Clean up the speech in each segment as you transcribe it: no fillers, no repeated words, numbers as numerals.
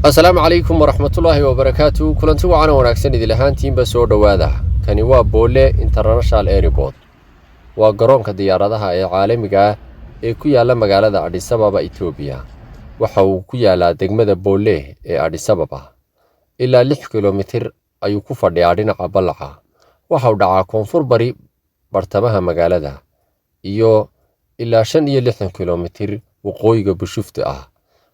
السلام عليكم ورحمة الله وبركاته. كلنتي وعنا وناكسن إذا لهانتين بسور دواده كان waa Bole International Airport waa garoonka diyaaradaha ee caalamiga ah ee ku yaala magaalada Addis Ababa Ethiopia. waxa uu ku yaalaa degmada Bole ee Addis Ababa ilaa 6 kilomitir ayuu ku fadhiyaa dhinaca ballaca. waxa uu dhacaa koonfur bari bartamaha magaalada iyo ilaa 65 kilomitir waqooyiga Bushufta ah.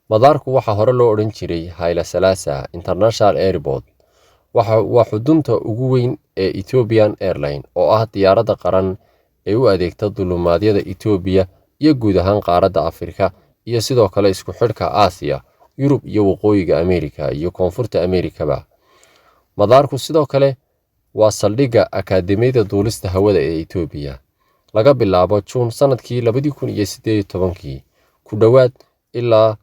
madaarku waxa hore loo oran jiray Haile Selassie International Airport. waa xudunta ugu weyn ee Ethiopian Airline oo ah diyaaradda qaran ee u adeegta dulimaadyada Ethiopia iyo guud ahaan qaaradda Afrika iyo sidoo kale isku xidhka Aasiya, Yurub iyo waqooyiga Ameerika iyo koonfurta Ameerikaba. madaarku sidoo kale waa saldhigga akaademiyada duulista hawada ee Ethiopia. laga bilaabo June sanadkii 2018 ku dhawaad ilaa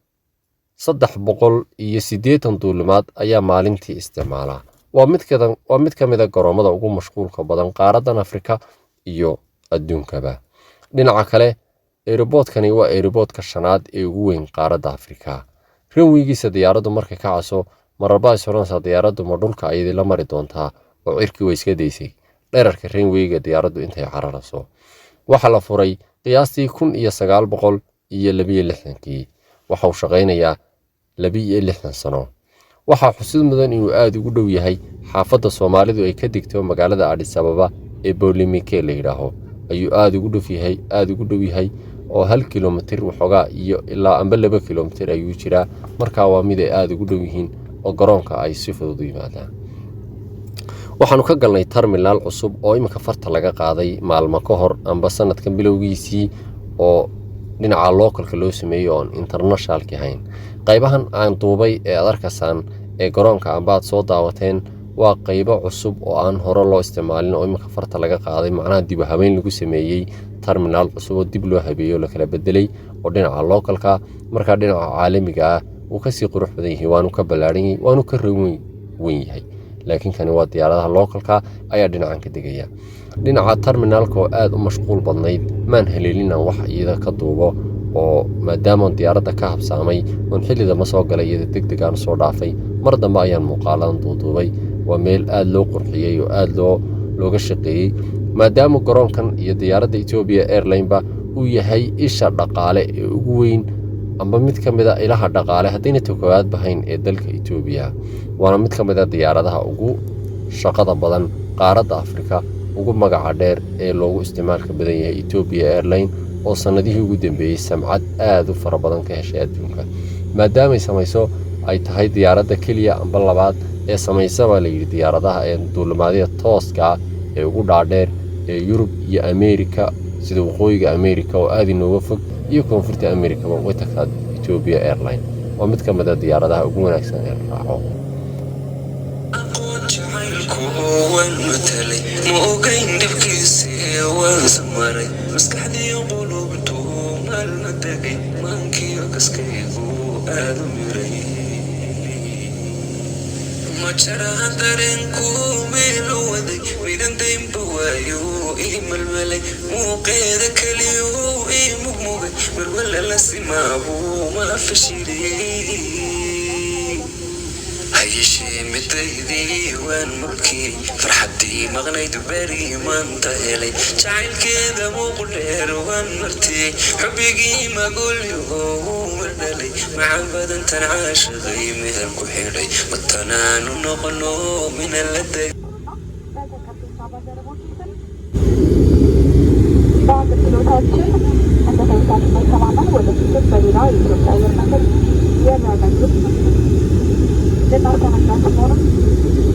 380 duulimaad ayaa maalintii isticmaala. waa mid ka mid ah garoomada ugu mashquulka badan qaaraddan Afrika iyo adduunkaba. dhinaca kale, airportkani waa airportka shanaad ee ugu weyn qaaradda Afrika. runwaygiisa diyaaraddu markay ka caso mararba isronsa diyaaraddu ma dhulka ayay la mari doontaa oo cirki way iska daysay dhererka runwayga diyaaraddu intay cararayso. waxa la furay qiyaastii 1962 waxa uu shaqaynayaa 62 sano. waxaa xusid mudan inuu aad ugu dhow yahay xaafadda Soomaalidu ay ka digto magaalada Addis Ababa ee Bolimike la yiraahdo. ayuu aad ugu dhow yahay oo 1 kilomitir waxoogaa iyo ilaa 2 kilomitir ayuu jiraa. markaa waa mid ay aad ugu dhow yihiin oo garoonka ay si fudud u yimaadaan. waxaanu ka galnay terminal cusub oo imika farta laga qaaday maalmo ka hor amba sanadkan bilowgiisii oo dhinaca localka loo sameeyay oo internationalki ahayn. qaybahan aan duubay ee adarkasan ee garoonka ambaad soo daawateen waa qaybo cusub oo aan hore loo isticmaalin oo imika farta laga qaaday, macnaha dib u habeyn lagu sameeyay terminal cusub oo dib loo habeeyo la kala bedelay oo dhinaca localka marka dhinaca caalamiga ah uu ka sii qurux badan yahay, waanu ka balaaran yahay, waanu ka weyn yahay. laakiin kan waa diyaaradaha localka ayaa dhinacan ka degaya. dhinaca terminalka oo aad u mashquul badnayd maan heleelin wax iyada ka duubo oo maadaama diyaaradda ka habsaamay oo xillida ma soo galay iyada degdeg aan soo dhaafay. mar dambe ayaan muuqaalan duuduubay. waa meel aad loo qurxiyay oo aad looga shaqeeyay maadaama garoonkan iyo diyaaradda Ethiopia Airline ba uu yahay isha dhaqaale ee ugu weyn amba mid ka mid ah ilaha dhaqaale hadayna tokowaad bahayn ee dalka Ethiopia. waana mid ka mid ah diyaaradaha ugu shaqada badan qaaradda Afrika, ugu magaca dheer ee loogu isticmaalka badan yahay Ethiopia Airline oo sanadihii ugu dambeeyay samcad aad u fara badan ka heshay adduunka. maadaama ay samayso ay tahay diyaaradda kaliya amba labaad ee samaysaba la yiri diyaaradaha ee duulimaadyada tooska ee ugu dhaadheer ee Yurub iyo Ameerika, sida waqooyiga Ameerika oo aad inooga fog iyo koonfurta Ameerika way tagtaa Ethiopia Airline. waa mid ka mid ah diyaaradaha ugu wanaagsan ee raaco. مجرد درنكو ملودي ويدن دين بوايو الململي موقيد كليو مغموغي والولا لسمابو ما فشيري هاي شي متيدي وان ملكي فرحتي مغني دبري ما انتهلي جعل كذا مقلير وان مرتي حبيقي ما قولي مردلي مع بدن تنعاش غيمه الكحيري والتنان نقلو من اللدي بعض البلوتات عندما يتعلم تماما والتي تقبل رأي الأير المنزل يا معنى لنعطى عن